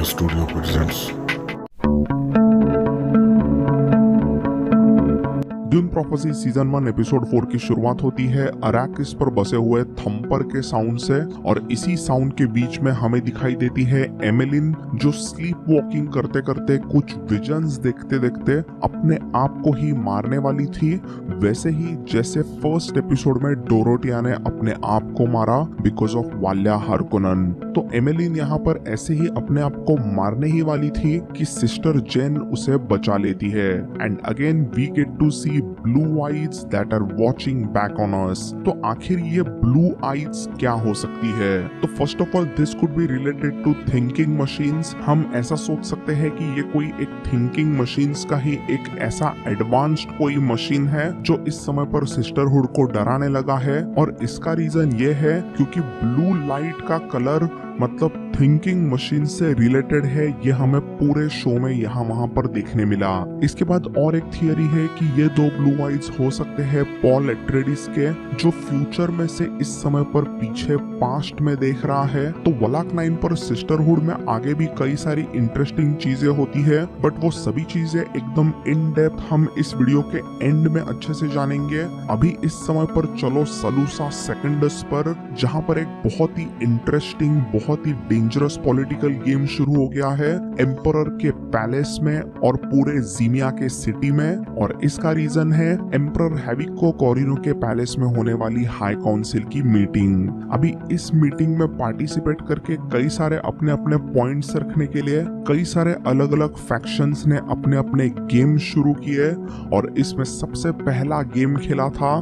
Studio presents. Dune prophecy season 1 episode 4 की शुरुआत होती है अराकिस पर बसे हुए थंपर के साउंड से, और इसी साउंड के बीच में हमें दिखाई देती है एमिलिन, जो स्लीप वॉकिंग करते करते कुछ विजन्स देखते देखते अपने आप को ही मारने वाली थी, वैसे ही जैसे फर्स्ट एपिसोड में डोरोटिया ने अपने आप को मारा बिकॉज ऑफ वाल्या हार्कोनन। तो एमिलिन यहाँ पर ऐसे ही अपने आप को मारने ही वाली थी कि सिस्टर जेन उसे बचा लेती है। And again we get to see blue eyes that are watching back on us. तो आखिर ये ब्लू आइज क्या हो सकती है? तो first of all this could be related to thinking machines. हम ऐसा सोच सकते हैं कि ये कोई एक थिंकिंग मशीन्स का ही एक ऐसा एडवांस्ड कोई मशीन है जो इस समय पर सिस्टरहुड को डराने लगा है, और इसका रीजन ये है क्योंकि ब्लू लाइट का कलर मतलब थिंकिंग मशीन से रिलेटेड है। ये हमें पूरे शो में यहाँ वहाँ पर देखने मिला। इसके बाद और एक थियरी है कि ये दो ब्लू आइज हो सकते हैं पॉल एट्रेडिस के, जो फ्यूचर में से इस समय पर पीछे पास्ट में देख रहा है। तो वलाक 9 पर सिस्टरहुड में आगे भी कई सारी इंटरेस्टिंग चीजें होती है, बट वो सभी चीजें एकदम इन डेप्थ हम इस वीडियो के एंड में अच्छे से जानेंगे। अभी इस समय पर चलो सलूसा सेकेंडस पर, जहाँ पर एक बहुत ही इंटरेस्टिंग बहुत ही डेंजरस पॉलिटिकल गेम शुरू हो गया है एम्परर के पैलेस में और पूरे जीमिया के सिटी में। और इसका रीजन है एम्परर हैविको कोरिनो के पैलेस में होने वाली हाई काउंसिल की मीटिंग। अभी इस मीटिंग में पार्टिसिपेट करके कई सारे अपने अपने पॉइंट्स रखने के लिए कई सारे अलग अलग फैक्शंस ने अपने अपने गेम शुरू किए, और इसमें सबसे पहला गेम खेला था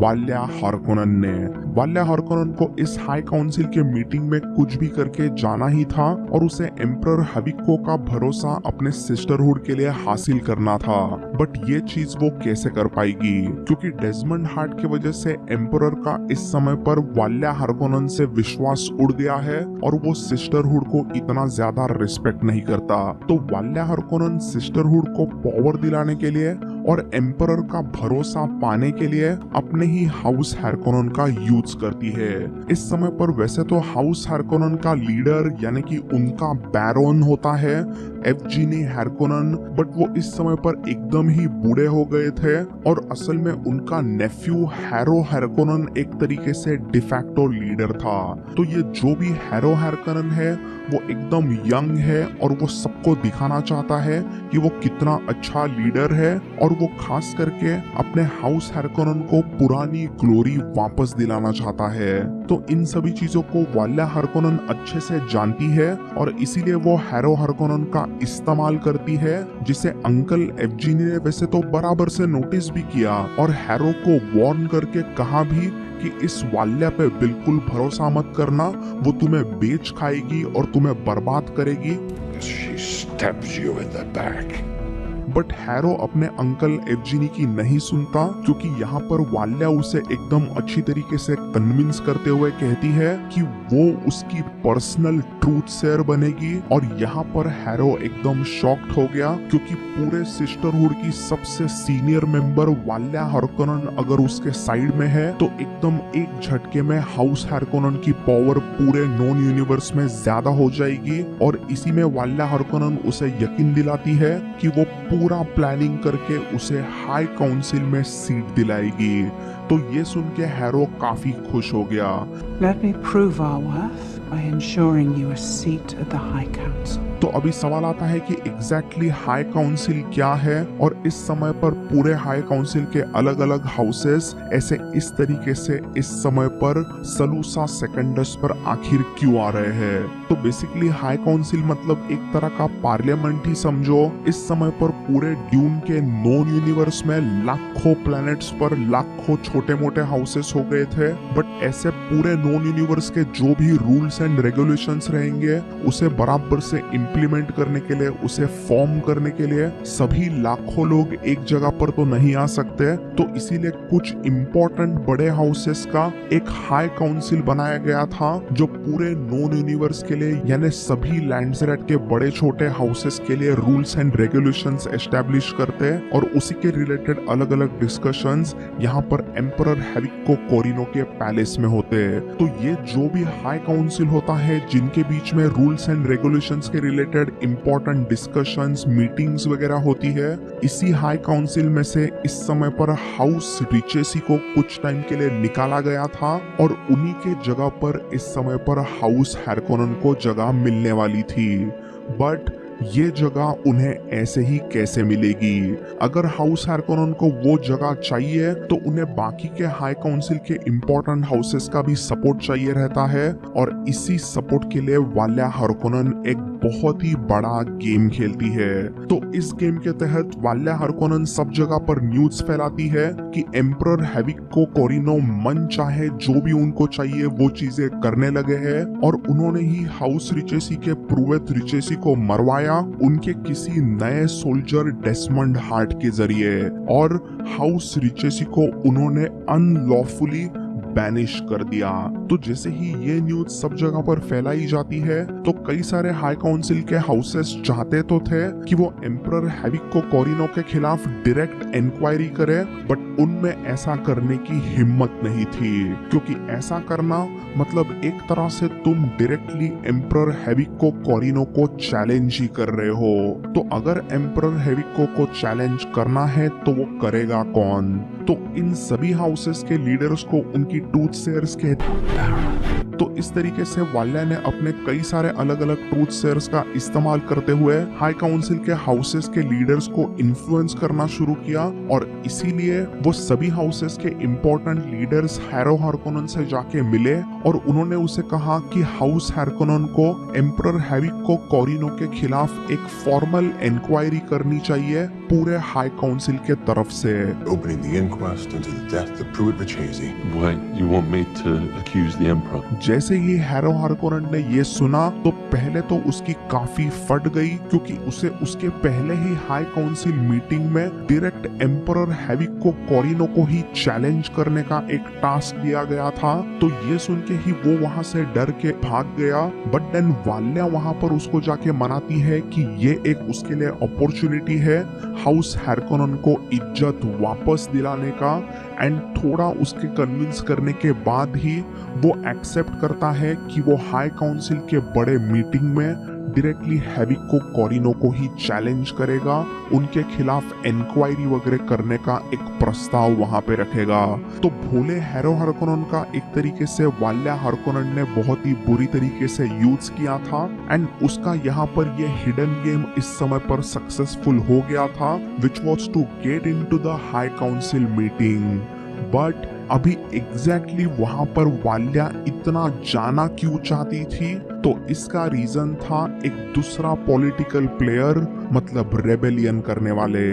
वाल्या हार्कोनन ने। वाल्या हार्कोनन को इस हाई काउंसिल के मीटिंग में कुछ भी करके जाना ही था, और उसे एम्परर हैविको का भरोसा अपने सिस्टरहुड के लिए हासिल करना था। बट ये चीज वो कैसे कर पाएगी, क्योंकि डेजमंड हार्ट की वजह से एम्परर का इस समय पर वाल्या हार्कोनन से विश्वास उड़ गया है, और वो सिस्टरहुड को इतना ज्यादा रिस्पेक्ट नहीं करता। तो वाल्या हार्कोनन सिस्टरहुड को पावर दिलाने के लिए और एम्परर का भरोसा पाने के लिए अपने ही हाउस हार्कोनन का यूज करती है। इस समय पर वैसे तो हाउस हार्कोनन का लीडर यानी कि उनका बैरोन होता है एवजीनी हार्कोनन, बट वो इस समय पर एकदम ही बूढ़े हो गए थे, और असल में उनका नेफ्यू हैरो हार्कोनन एक तरीके से डिफैक्टो लीडर था। तो ये जो भी हैरो हार्कोनन है वो एकदम यंग है, और वो सबको दिखाना चाहता है कि वो कितना अच्छा लीडर है, और वो खास करके अपने हाउस हार्कोनन को पुरानी ग्लोरी वापस दिलाना चाहता है। तो इन सभी चीजों को वाल्या हार्कोनन अच्छे से जानती है, और इसीलिए वो हैरो हार्कोनन का इस्तेमाल करती है, जिसे अंकल एवजीनी ने वैसे तो बराबर से नोटिस भी किया, और हैरो को वार्न करके कहा भी कि इस वाल्या पे बिल्कुल भरोसा मत करना, वो तुम्हें बेच खाएगी और तुम्हें बर्बाद करेगी। She stabs you in the back. But harrow अपने अंकल एवजीनी की नहीं सुनता, क्योंकि यहाँ पर वाल्या उसे एकदम अच्छी तरीके से कन्विंस करते हुए कहती है कि वो उसकी पर्सनल ट्रूथ शेयर बनेगी। और यहाँ पर हैरो एकदम शॉक्ड हो गया, क्योंकि पूरे सिस्टरहुड की सबसे सीनियर मेंबर वाल्या हार्कोनन अगर उसके साइड में है तो एकदम एक झटके में हाउस हार्कोनन की पावर पूरे नॉन यूनिवर्स में ज्यादा हो जाएगी। और इसी में वाल्या हार्कोनन उसे यकीन दिलाती है कि वो पूरा प्लानिंग करके उसे हाई काउंसिल में सीट दिलाएगी। तो ये सुन के हैरो काफी खुश हो गया। Let me prove our worth by ensuring you a seat at the High Council. तो अभी सवाल आता है कि एग्जैक्टली हाई काउंसिल क्या है, और इस समय पर पूरे हाई काउंसिल के अलग अलग हाउसेस ऐसे इस तरीके से इस समय पर सलूसा सेकेंडस पर आखिर क्यों आ रहे हैं। तो बेसिकली हाई काउंसिल मतलब एक तरह का पार्लियामेंट ही समझो। इस समय पर पूरे ड्यून के नॉन यूनिवर्स में लाखों प्लैनेट्स पर लाखों छोटे मोटे हाउसेस हो गए थे, बट ऐसे पूरे नॉन यूनिवर्स के जो भी रूल्स एंड रेगुलेशंस रहेंगे उसे बराबर से इम्प्लीमेंट करने के लिए, उसे फॉर्म करने के लिए सभी लाखों लोग एक जगह पर तो नहीं आ सकते। तो इसीलिए कुछ इम्पोर्टेंट बड़े हाउसेस का एक हाई काउंसिल बनाया गया था, जो पूरे नॉन यूनिवर्स के लिए यानी सभी लैंडसरेट के बड़े छोटे हाउसेस के लिए रूल्स एंड रेगुलेशंस एस्टेब्लिश करते, और उसी के रिलेटेड अलग अलग डिस्कशंस यहाँ पर एम्परर हैविको कोरिनो के पैलेस में होते हैं। तो ये जो भी हाई काउंसिल होता है जिनके बीच में रूल्स एंड रेगुलेशंस के रिलेटेड इंपॉर्टेंट डिस्कशंस, मीटिंग्स वगैरह होती है। इसी हाई काउंसिल में से इस समय पर हाउस रिचेसी को कुछ टाइम के लिए निकाला गया था और उन्हीं के जगह पर इस समय पर हाउस हैर्कोनन को जगह मिलने वाली थी। बट ये जगह उन्हें ऐसे ही कैसे मिलेगी? अगर हाउस हैर्कोनन को वो जगह चाहिए तो उन्हें बाकी के हाई काउंसिल के इम्पोर्टेंट हाउसेस का भी सपोर्ट चाहिए रहता है और इसी सपोर्ट के लिए वाल्या हैर्कोनन एक बहुत ही बड़ा गेम खेलती है। तो इस गेम के तहत वाल्या हैर्कोनन सब जगह पर न्यूज फैलाती है कि एम्परर हैविको कोरिनो मन चाहे जो भी उनको चाहिए वो चीजें करने लगे हैं और उन्होंने ही हाउस रिचेसी के प्रूवेथ रिचेसी को मरवाया उनके किसी नए सोल्जर डेस्मंड हार्ट के जरिए और हाउस रिचेसी को उन्होंने अनलॉफुली बैनिश कर दिया। तो जैसे ही ये न्यूज सब जगह पर फैलाई जाती है तो कई सारे हाई काउंसिल के हाउसेस चाहते तो थे कि वो एम्परर हैविको कोरिनो के खिलाफ डायरेक्ट इंक्वायरी करे, बट उनमें ऐसा करने की हिम्मत नहीं थी, क्योंकि ऐसा करना मतलब एक तरह से तुम डायरेक्टली एम्परर हैविको कोरिनो को चैलेंज ही कर रहे हो। तो अगर एम्परर हैविको को चैलेंज करना है तो वो करेगा कौन? तो इन सभी हाउसेस के लीडर्स को उनकी ट्रूथ शेयर्स के तो इस तरीके से वाल्या ने अपने कई सारे अलग अलग ट्रूथ शेयर्स का इस्तेमाल करते हुए हाई काउंसिल के हाउसेस के लीडर्स को इन्फ्लुएंस करना शुरू किया और इसीलिए वो सभी हाउसेस के इम्पोर्टेंट लीडर्स हैरो हैर्कोनन से जाके मिले और उन्होंने उसे कहा कि हाउस हैर्कोनन को एम्परर हैविको कोरिनो के खिलाफ एक फॉर्मल इंक्वायरी करनी चाहिए पूरे हाई काउंसिल के तरफ से। Opening the inquest into the death of Pruitt Vichesi. Why, you want me to accuse the Emperor? जैसे ही हैरो हैर्कोनन ने ये सुना तो पहले तो उसकी काफी फट गई, क्योंकि उसे उसके पहले ही हाई काउंसिल मीटिंग में डायरेक्ट एम्परर हैविको कोरिनो को ही चैलेंज करने का एक टास्क दिया गया था। तो ये सुन के ही वो वहां से डर के भाग गया। बट देन वाल्या वहां पर उसको जाके मनाती है कि ये एक उसके लिए अपॉर्चुनिटी है हाउस हैर्कोनन को इज्जत वापस दिलाने का, एंड थोड़ा उसके कन्विंस करने के बाद ही वो एक्सेप्ट करता है कि वो हाई काउंसिल के बड़े मीटिंग में डायरेक्टली हैविको कोरिनो को ही चैलेंज करेगा, उनके खिलाफ इंक्वायरी वगैरह करने का एक प्रस्ताव वहां पे रखेगा। तो भोले हैरो हैर्कोनन का एक तरीके से वाल्या हैर्कोनन ने बहुत ही बुरी तरीके से यूज किया था एंड उसका यहाँ पर ये हिडन गेम इस समय पर सक्सेसफुल हो गया था, which was to get in to the high council meeting. But अभी एग्जैक्टली वहां पर वाल्या इतना जाना क्यों चाहती थी? तो इसका रीजन था एक दूसरा पॉलिटिकल प्लेयर, मतलब रेबेलियन करने वाले।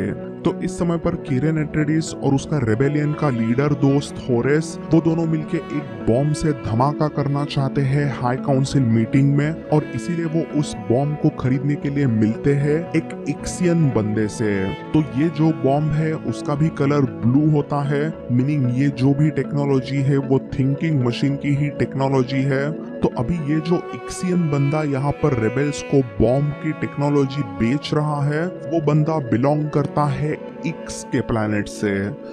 तो इस समय पर किरेन एट्रेडिस और उसका रेबेलियन का लीडर दोस्त होरेस, वो दोनों मिलके एक बॉम्ब से धमाका करना चाहते हैं हाई काउंसिल मीटिंग में, और इसीलिए वो उस बॉम्ब को खरीदने के लिए मिलते हैं एक इक्सियन बंदे से। तो ये जो बॉम्ब है उसका भी कलर ब्लू होता है, मीनिंग ये जो भी टेक्नोलॉजी है वो थिंकिंग मशीन की ही टेक्नोलॉजी है। तो अभी ये जो इक्सियन बंदा यहाँ पर रेबेल्स को बॉम्ब की टेक्नोलॉजी बेच रहा है, वो बंदा बिलोंग करता है एक्स के प्लैनेट से।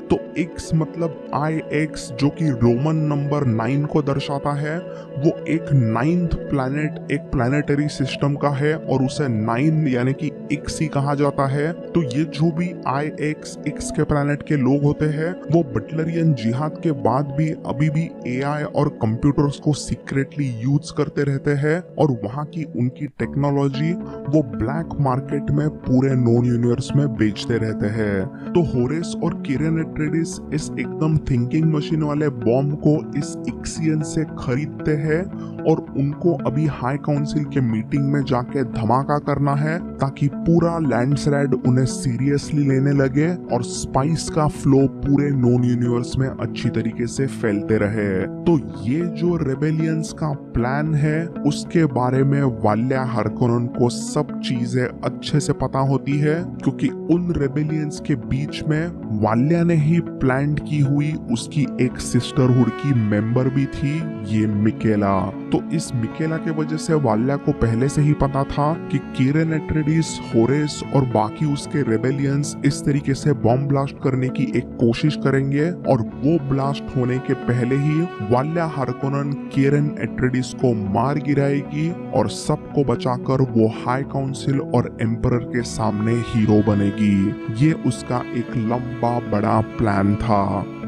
तो एक्स मतलब IX जो कि रोमन नंबर 9 को दर्शाता है, वो एक 9th प्लैनेट, एक प्लैनेटरी सिस्टम का है और उसे 9 यानी कि एक्स ही कहा जाता है। तो ये जो भी IX एक्स के प्लैनेट के लोग होते हैं वो बटलरियन जिहाद के बाद भी अभी भी AI और कंप्यूटर्स को सीक्रेटली यूज करते रहते हैं और वहाँ की उनकी टेक्नोलॉजी वो ब्लैक मार्केट में पूरे नोन यूनिवर्स में बेचते रहते हैं। तो होरेस और किरेन एट्रेडिस इस एकदम थिंकिंग मशीन वाले बॉम्ब को इस इक्सियन से खरीदते हैं और उनको अभी हाई काउंसिल के मीटिंग में जाके धमाका करना है ताकि पूरा लैंडस्लाइड उन्हें सीरियसली लेने लगे और स्पाइस का फ्लो पूरे नोन यूनिवर्स में अच्छी तरीके से फैलते रहे। तो ये जो रेबेलियंस का प्लान है उसके बारे में वाल्या हैर्कोनन को सब चीजें अच्छे से पता होती है, क्योंकि उन रेबेलियंस के के बीच में वाल्या ने ही प्लान की हुई उसकी एक सिस्टरहुड की मेंबर भी थी, ये मिकेला। तो इस मिकेला के वजह से वाल्या को पहले से ही पता था कि कीरन एट्रेडिस, होरेस और बाकी उसके रेबेलियंस इस तरीके से बॉम्ब ब्लास्ट करने की एक कोशिश करेंगे, और वो ब्लास्ट होने के पहले ही वाल्या हार्कोनन कीरन एट्रेडिस को मार गिराएगी और सबको बचाकर वो हाई काउंसिल और एम्परर के सामने हीरो बनेगी। ये उसका एक लंबा बड़ा प्लान था।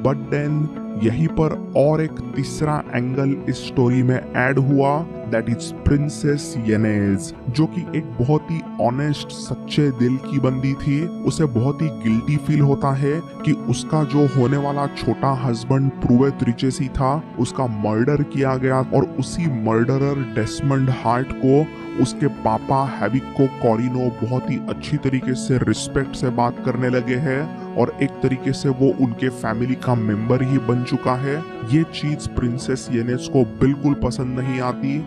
बट देन यहीं पर और एक तीसरा एंगल इस स्टोरी में ऐड हुआ, दैट इज प्रिंसेस येनेज, जो कि एक बहुत ही ऑनेस्ट सच्चे दिल की बंदी थी। उसे बहुत ही गिल्टी फील होता है कि उसका जो होने वाला छोटा हस्बैंड प्रूवेट रिचेसी था, उसका मर्डर किया गया, और उसी मर्डरर डेस्मंड हार्ट को उसके पापा हैविको कॉरिनो बहुत ही अच्छी तरीके से रिस्पेक्ट से बात करने लगे हैं, और एक तरीके से वो उनके फैमिली का मेंबर ही बन चुका है। ये चीज प्रिंसेस येनेज को बिल्कुल पसंद नहीं आती।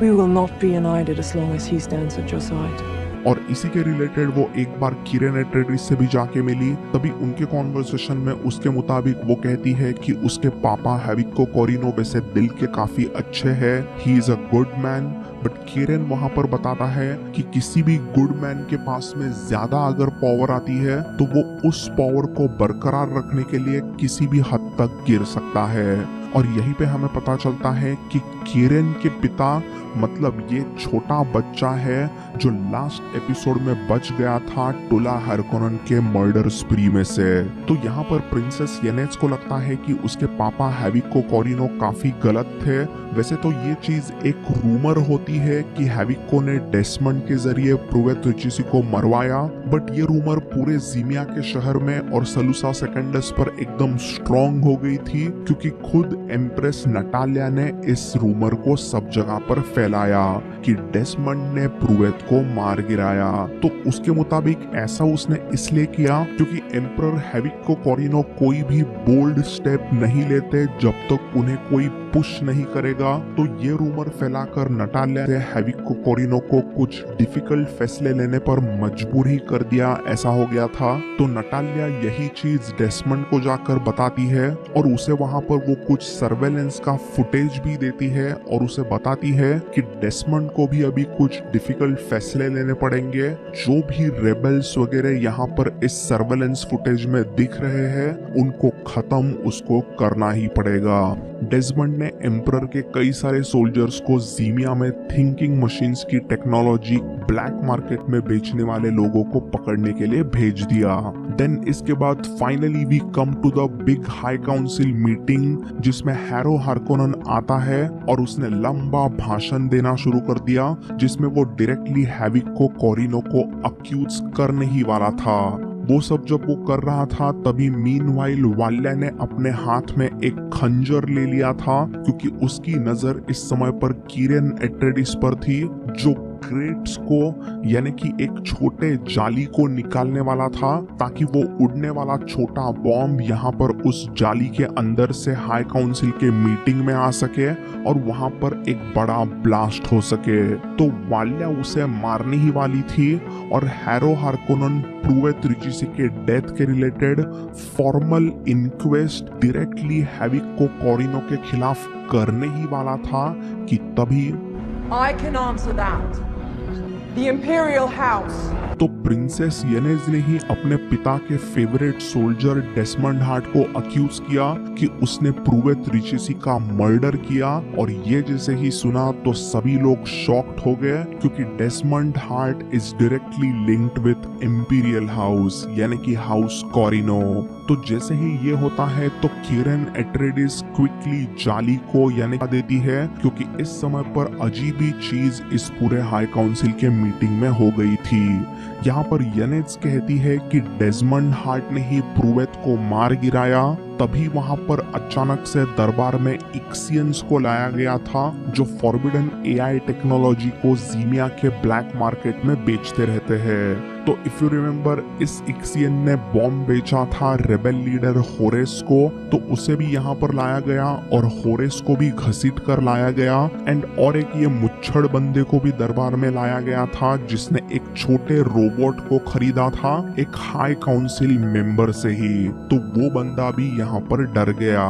We will not be united as long as he stands at your side. और इसी के रिलेटेड वो एक बार कीरन एट्रेडिस से भी जाके मिली। तभी उनके कॉन्वर्सेशन में उसके मुताबिक वो कहती है कि उसके पापा हैविको कॉरिनो वैसे दिल के काफी अच्छे हैं, he is a good man. But Kieron वहां पर बताता है कि किसी भी गुड मैन के पास में ज्यादा अगर पावर आती है तो वो उस पावर को बरकरार रखने के लिए किसी भी हद तक गिर सकता है। और यहीं पे हमें पता चलता है कि कीरन के पिता मतलब ये छोटा बच्चा है जो लास्ट एपिसोड में बच गया था टुला हार्कोनन के मर्डर स्प्री में से। तो यहाँ पर प्रिंसेस येनेज को लगता है कि उसके पापा हैविको कॉरिनो काफी गलत थे। वैसे तो ये चीज एक रूमर होती है कि हैविको ने डेस्मंड के जरिए प्रूवेट रिचेसी को मरवाया, बट ये रूमर पूरे जीमिया के शहर में और सलूसा सेकेंडस पर एकदम स्ट्रॉन्ग हो गई थी, क्योंकि खुद एम्प्रेस नटालिया ने इस रूमर को सब जगह पर फैलाया कि डेस्मंड ने प्रूवेट को मार गिराया। तो उसके मुताबिक ऐसा उसने इसलिए किया क्योंकि एम्परर हैविको कॉरिनो कोई भी बोल्ड स्टेप नहीं लेते जब तक उन्हें कोई पुश नहीं करेगा। तो ये रूमर फैलाकर नटालिया ने हैविको कॉरिनो को कुछ डिफिकल्ट फैसले लेने पर मजबूर ही कर दिया, ऐसा हो गया था। तो नटालिया यही चीज डेस्मंड को जाकर बताती है और उसे वहां पर वो कुछ सर्वेलेंस का फुटेज भी देती है और उसे बताती है कि डेस्मंड को भी अभी कुछ डिफिकल्ट फैसले लेने पड़ेंगे। जो भी रेबल्स वगैरह यहाँ पर इस सर्वेलेंस फुटेज में दिख रहे हैं उनको खत्म उसको करना ही पड़ेगा। डेस्मंड ने एम्परर के कई सारे सोल्जर्स को जीमिया में थिंकिंग मशीन्स की टेक्नोलॉजी ब्लैक मार्केट में बेचने वाले लोगों को पकड़ने के लिए भेज दिया। देन इसके बाद finally we come to the big high council meeting, जिसमें हैरो हार्कोनन आता है और उसने लंबा भाषण देना शुरू कर दिया, जिसमें वो डायरेक्टली हैविको कॉरिनो को अक्यूज करने ही वाला था। वो सब जब वो कर रहा था तभी मीनवाइल वाल्या ने अपने हाथ में एक खंजर ले लिया था, क्योंकि उसकी नजर इस समय पर कीरन एट्रेडिस पर थी, जो क्रेट्स को यानी कि एक छोटे जाली को निकालने वाला था, ताकि वो उड़ने वाला छोटा बॉम्ब यहाँ पर उस जाली के अंदर से हाई काउंसिल के मीटिंग में आ सके और वहां पर एक बड़ा ब्लास्ट हो सके। तो वाल्या उसे मारने ही वाली थी और हैरो हार्कोनन प्रूवेट रिचेसी के डेथ के रिलेटेड फॉर्मल इंक्वेस्ट डायरेक्टली हैविको कॉरिनो के खिलाफ करने ही वाला था कि तभी I can answer that. The Imperial House. तो प्रिंसेस येनेज ने ही अपने पिता के फेवरेट सोल्जर डेस्मंड हार्ट को अक्यूज किया कि उसने प्रूवेट रिचेसी का मर्डर किया। और ये जैसे ही सुना तो सभी लोग शॉक्ड हो गए, क्योंकि Desmond heart is directly linked with imperial house यानी कि हाउस कॉरिनो। तो जैसे ही ये होता है तो कीरन एट्रेडिस क्विकली जाली को यानी देती है, क्योंकि इस समय पर अजीब ही चीज इस पूरे हाई काउंसिल के मीटिंग में हो गई थी। यहाँ पर येनेज कहती है कि डेस्मंड हार्ट ने ही प्रूवेट को मार गिराया। तभी वहां पर अचानक से दरबार में इक्सियंस को लाया गया था, जो फॉरबिडन एआई टेक्नोलॉजी को जीमिया के ब्लैक मार्केट में बेचते रहते हैं। तो इफ यू रिमेम्बर, इस इक्सियन ने बॉम्ब बेचा था रेबेल लीडर होरेस को, तो उसे भी यहाँ पर लाया गया और होरेस को भी घसीट कर लाया गया। एंड और एक ये मुच्छड़ बंदे को भी दरबार में लाया गया था, जिसने एक छोटे रोबोट को खरीदा था एक हाई काउंसिल मेंबर से ही। तो वो बंदा भी यहाँ पर डर गया।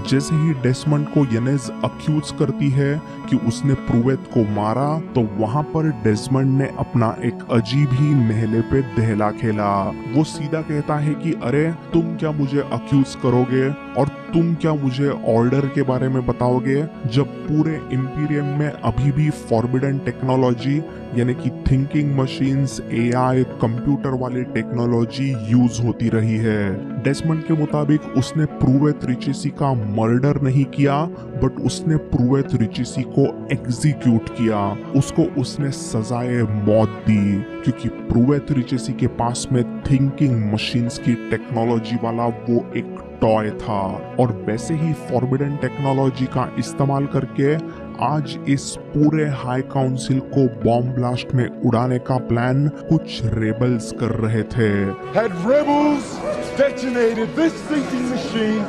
जैसे ही डेसमंड को येनेस अक्यूज करती है कि उसने प्रूवेट को मारा, तो वहाँ पर डेसमंड ने अपना एक अजीब ही नहले पे दहला खेला। वो सीधा कहता है कि अरे तुम क्या मुझे अक्यूज करोगे और तुम क्या मुझे ऑर्डर के बारे में बताओगे, जब पूरे इंपीरियम में अभी भी फॉरबिडन टेक्नोलॉजी यानी कि थिंकिंग मशीन्स, एआई, कंप्यूटर वाली टेक्नोलॉजी यूज होती रही है। डेसमंड के मुताबिक उसने प्रूवेट रिचेसी का मर्डर नहीं किया, बट उसने प्रूवेट रिचेसी को एग्जीक्यूट किया। उसको उसने सजाए मौत दी, क्योंकि प्रूवेट रिचेसी के पास में थिंकिंग मशीन्स की टेक्नोलॉजी वाला वो एक टॉय था। और वैसे ही फॉरबिडन टेक्नोलॉजी का इस्तेमाल करके आज इस पूरे हाई काउंसिल को बॉम्ब ब्लास्ट में उड़ाने का प्लान कुछ रेबल्स कर रहे थे। Had rebels detonated this thinking machine,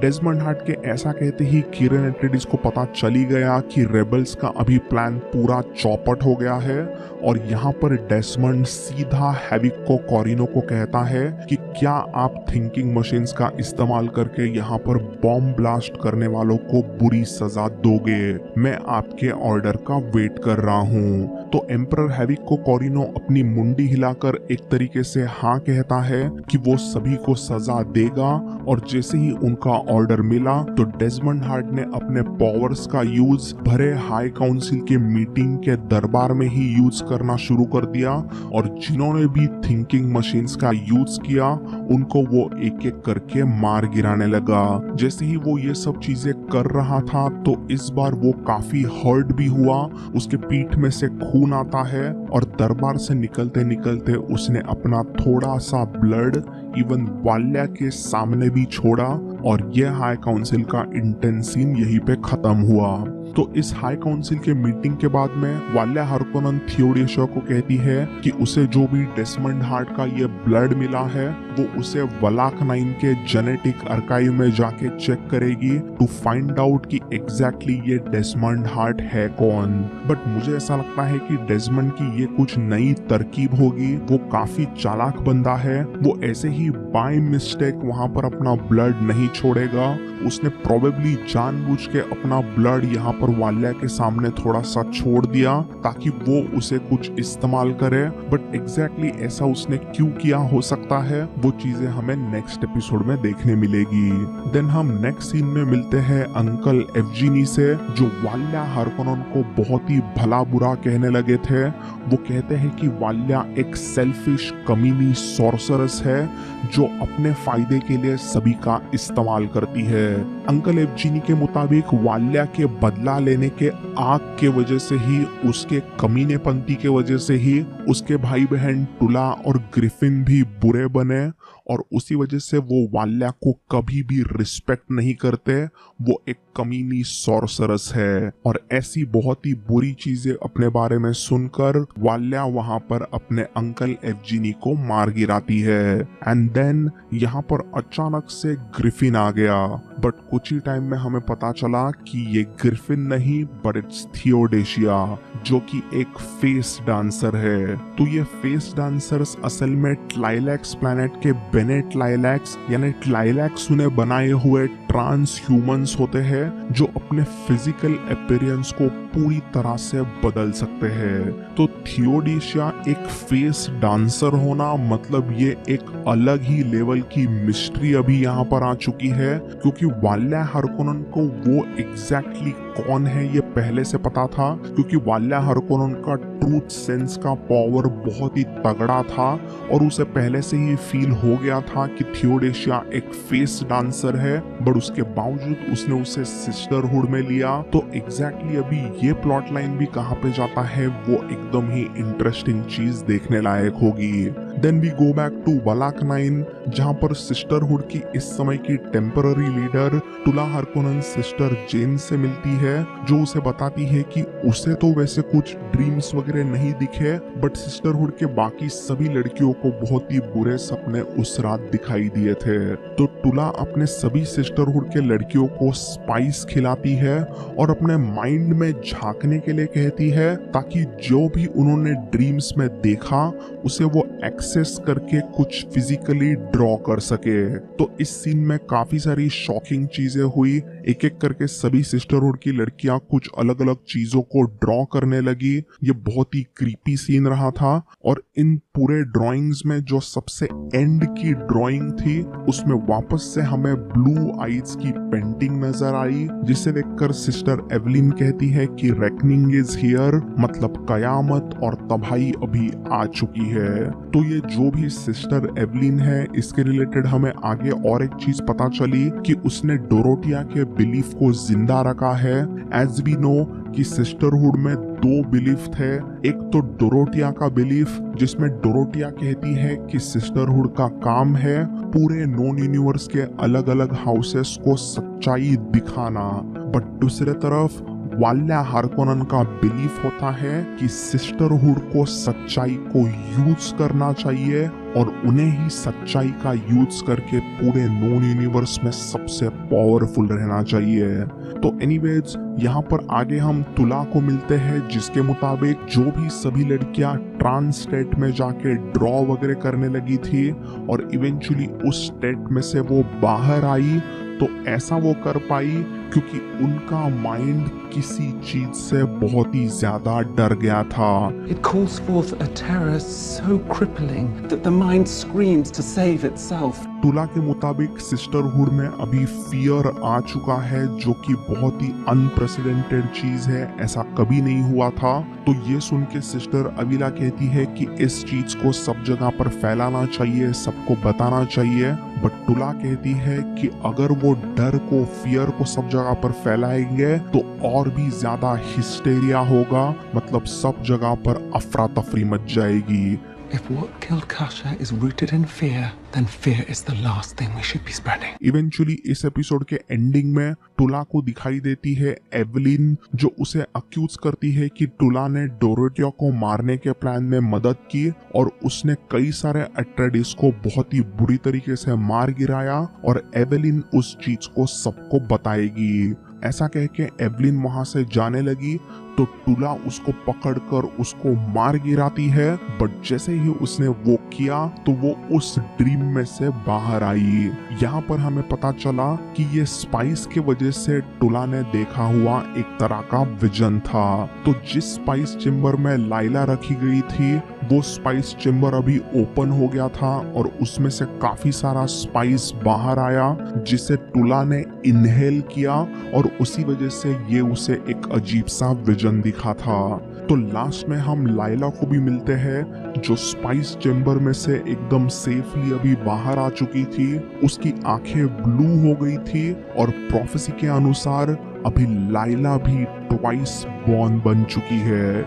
Desmond heart के ऐसा कहते ही कीरन एट्रेडिस को पता चली गया कि रेबल्स का अभी प्लान पूरा चौपट हो गया है। और यहाँ पर डेसमंड सीधा हैविक को, कॉरिनो को कहता है कि क्या आप थिंकिंग मशीन्स का इस्तेमाल करके यहाँ पर बॉम्ब ब्लास्ट करने वालों को बुरी सजा दोगे? मैं आपके ऑर्डर का वेट कर रहा हूँ। तो एम्परर हैविक को कॉरिनो अपनी मुंडी हिलाकर एक तरीके से हाँ कहता है कि वो सभी को सजा देगा। और जैसे ही उनका ऑर्डर मिला, तो डेसमंड हार्ट ने अपने पावर्स का यूज भरे हाई काउंसिल के मीटिंग के दरबार में ही यूज करना शुरू कर दिया। और जिन्होंने भी थिंकिंग मशीन्स का यूज किया, उनको वो एक एक करके मार गिराने लगा। जैसे ही वो ये सब चीजें कर रहा था, तो इस बार वो काफी हर्ट भी हुआ। उसके पीठ में से खून आता है और दरबार से निकलते निकलते उसने अपना थोड़ा सा ब्लड इवन वाल्या के सामने भी छोड़ा। और यह हाई काउंसिल का इंटेंस सीन यहीं पे खत्म हुआ। तो इस हाई काउंसिल के मीटिंग के बाद में वाल्या हार्कोनन थियोडेशिया को कहती है कि उसे जो भी डेसमंड हार्ट का ये ब्लड मिला है, वो उसे वलाक 9 के जेनेटिक आर्काइव में जाके चेक करेगी टू फाइंड आउट कि एग्जैक्टली ये डेसमंड हार्ट है कौन। बट मुझे ऐसा लगता है कि डेसमंड की ये कुछ नई तरकीब होगी। वो काफी चालाक बंदा है। वो ऐसे ही बाय मिस्टेक वहां पर अपना ब्लड नहीं छोड़ेगा। उसने प्रोबेबली जानबूझ के अपना ब्लड यहाँ पर वाल्या के सामने थोड़ा सा छोड़ दिया ताकि वो उसे कुछ इस्तेमाल करे। बट एग्जैक्टली ऐसा उसने क्यों किया हो सकता है, वो चीजें हमें नेक्स्ट एपिसोड में देखने मिलेगी। देन हम नेक्स्ट सीन में मिलते हैं अंकल एवजीनी से, जो वाल्या हार्कोनन को बहुत ही भला बुरा कहने लगे थे। वो कहते हैं कि वाल्या एक सेल्फिश कमीनी सॉर्सरस है जो अपने फायदे के लिए सभी का इस्तेमाल करती है। अंकल एवजीनी के मुताबिक वाल्या के बदला लेने के आग के वजह से ही, उसके कमीनेपंती के वजह से ही उसके भाई बहन टुला और ग्रिफिन भी बुरे बने। और उसी वजह से वो वाल्या को कभी भी रिस्पेक्ट नहीं करते। वो एक कमीनी सॉर्सरस है। और ऐसी बहुत ही बुरी चीजें अपने बारे में सुनकर वाल्या वहां पर अपने अंकल एवजीनी को मार गिराती है। एंड देन यहाँ पर अचानक से ग्रिफिन आ गया। बट कुछ ही टाइम में हमें पता चला कि ये ग्रिफिन नहीं, बट इट्स थियोडेशिया, जो कि एक फेस डांसर है। तो ये फेस डांसर्स असल में ट्लाइलैक्स प्लैनेट के बेनेट लाइलैक्स यानी ट्लाइलैक्स उन्हें बनाए हुए ट्रांस ह्यूमंस होते हैं, जो अपने फिजिकल अपीयरेंस को पूरी तरह से बदल सकते हैं। तो थियोडेशिया एक फेस डांसर होना मतलब ये एक अलग ही लेवल की मिस्ट्री अभी यहाँ पर आ चुकी है, क्योंकि वाल्या हार्कोनन को वो एग्जैक्टली कौन है ये पहले से पता था, क्योंकि वाल्या हार्कोनन का ट्रूथ सेंस का पावर बहुत ही तगड़ा था और उसे पहले से ही फील हो गया था कि थियोडेशिया एक फेस डांसर है। बट उसके बावजूद उसने उसे सिस्टरहुड में लिया। तो एग्जैक्टली अभी ये प्लॉट लाइन भी कहाँ पे जाता है, वो एकदम ही इंटरेस्टिंग चीज देखने लायक होगी। Then we go back to बलाक 9 जहाँ पर सिस्टरहुड की इस समय की temporary leader Tula Harkonnen sister Jen से मिलती है, जो उसे बताती है कि उसे तो वैसे कुछ ड्रीम्स वगैरह नहीं दिखे, बट सिस्टरहुड के बाकी सभी लड़कियों को बहुत ही बुरे सपने उस रात दिखाई दिए थे। तो टुला अपने सभी सिस्टरहुड के लड़कियों को स्पाइस खिलाती है और अपने माइंड में झांकने के लिए कहती है, ताकि जो भी उन्होंने ड्रीम्स में देखा उसे वो एक्सेस करके कुछ फिजिकली ड्रॉ कर सके। तो इस सीन में काफी सारी शॉकिंग चीजें हुई। एक एक करके सभी सिस्टरहुड की लड़कियां कुछ अलग अलग चीजों को ड्रॉ करने लगी। ये बहुत ही क्रीपी सीन रहा था। और इन पूरे ड्राइंग्स में जो सबसे एंड की ड्राइंग थी उसमें वापस से हमें ब्लू आइज की पेंटिंग नजर आई, जिसे देखकर सिस्टर एवलिन कहती है कि रेकनिंग इज हियर, मतलब कयामत और तबाही अभी आ चुकी है। तो ये जो भी सिस्टर एवलिन है, इसके रिलेटेड हमें आगे और एक चीज पता चली कि उसने डोरोटिया के बिलीफ को जिंदा रखा है। एज वी नो कि सिस्टरहुड में दो बिलीफ थे। एक तो डोरोटिया का बिलीफ, जिसमें डोरोटिया कहती है कि सिस्टरहुड का काम है पूरे नॉन यूनिवर्स के अलग अलग हाउसेस को सच्चाई दिखाना, बट दूसरे तरफ वाल्या हार्कोनन का बिलीफ होता है कि सिस्टरहुड को सच्चाई को यूज करना चाहिए और उन्हें ही सच्चाई का यूज करके पूरे नॉन यूनिवर्स में सबसे पावरफुल रहना चाहिए। तो एनीवेज यहाँ पर आगे हम तुला को मिलते हैं, जिसके मुताबिक जो भी सभी लड़कियां ट्रांस स्टेट में जाके ड्रॉ वगैरह करने लगी थी और इवेंचुअली उस स्टेट में से वो बाहर आई, तो ऐसा वो कर पाई क्योंकि उनका माइंड किसी चीज से बहुत ही ज्यादा डर गया था। It calls forth a terror so crippling that the mind screams to save itself. तुला के मुताबिक सिस्टरहुड में अभी फियर आ चुका है, जो कि बहुत ही अनप्रेसिडेंटेड चीज है, ऐसा कभी नहीं हुआ था। तो ये सुन के सिस्टर अविला कहती है कि इस चीज को सब जगह पर फैलाना चाहिए, सबको बताना चाहिए। बट तुला कहती है कि अगर वो डर को, फियर को सब जगह पर फैलाएंगे तो और भी ज्यादा हिस्टेरिया होगा, मतलब सब जगह पर अफरा तफरी मच जाएगी। If what killed Kasha is rooted in fear, then fear is the last thing we should be spreading. Eventually इस एपिसोड के एंडिंग में टुला को दिखाई देती है एवलिन, जो उसे अक्यूज करती है कि टुला ने डोरोटिया को मारने के प्लान में मदद की और उसने कई सारे अट्रेडिस को बहुत ही बुरी तरीके से मार गिराया और एवलिन उस चीज को सबको बताएगी। ऐसा कह के एवलिन वहां से जाने लगी तो टुला उसको पकड़कर उसको मार गिराती है, बट जैसे ही उसने वो किया तो वो उस ड्रीम में से बाहर आई। यहाँ पर हमें पता चला कि ये स्पाइस के वजह से टुला ने देखा हुआ एक तरह का विजन था। तो जिस स्पाइस चेम्बर में लाइला रखी गई थी वो स्पाइस चेम्बर अभी ओपन हो गया था और उसमें से काफी सारा स्पाइस बाहर आया, जिसे टुला ने इनहेल किया और उसी वजह से ये उसे एक अजीब सा विजन दिखा था। तो लास्ट में हम लाइला को भी मिलते हैं, जो स्पाइस चेम्बर में से एकदम सेफली अभी बाहर आ चुकी थी। उसकी आंखें ब्लू हो गई थी और प्रोफेसी के अनुसार अभी लाइला भी ट्वाइस बॉर्न बन चुकी है,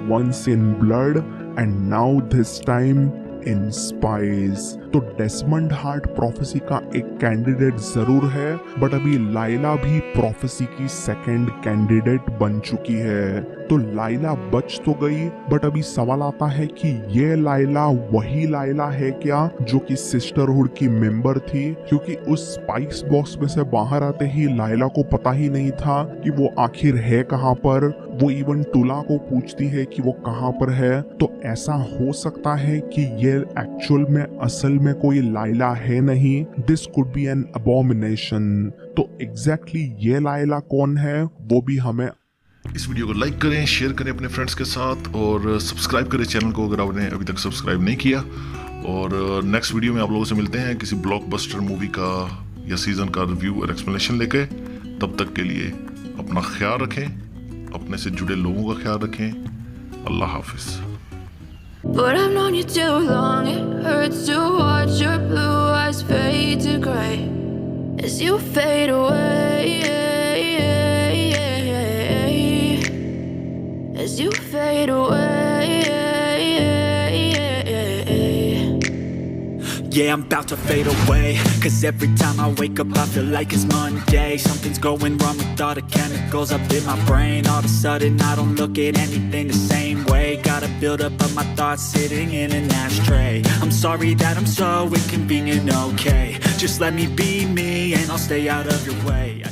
once in blood and now this time in spice. तो डेस्मंड हार्ट प्रोफेसी का एक कैंडिडेट जरूर है, बट अभी लाइला भी प्रोफेसी की सेकंड कैंडिडेट बन चुकी है। तो लाइला बच तो गई, बट अभी सवाल आता है कि ये लाइला वही लाइला है क्या जो कि सिस्टरहुड की मेंबर थी, क्योंकि उस स्पाइस बॉक्स में से बाहर आते ही लाइला को पता ही नहीं था कि वो आखिर है कहाँ पर। वो इवन टुला को पूछती है कि वो कहाँ पर है। तो ऐसा हो सकता है कि ये एक्चुअल में असल में कोई लाइला है नहीं, this could B N abomination. तो एग्जैक्टली ये लाइला कौन है वो भी हमें। इस वीडियो को लाइक करें, शेयर करें अपने फ्रेंड्स के साथ और सब्सक्राइब करें चैनल को अगर आपने अभी तक सब्सक्राइब नहीं किया। और नेक्स्ट वीडियो में आप लोगों से मिलते हैं किसी ब्लॉकबस्टर मूवी का या सीजन का रिव्यू और एक्सप्लेनेशन लेके। तब तक के लिए अपना ख्याल रखें, अपने से जुड़े लोगों का ख्याल रखें। अल्लाह हाफिज। But I've known you too long, it hurts to watch your blue eyes fade to gray as you fade away, as you fade away. Yeah, I'm about to fade away, cause every time I wake up I feel like it's Monday. Something's going wrong with all the chemicals up in my brain. All of a sudden I don't look at anything the same way. Gotta build up of my thoughts sitting in an ashtray. I'm sorry that I'm so inconvenient, okay. Just let me be me and I'll stay out of your way.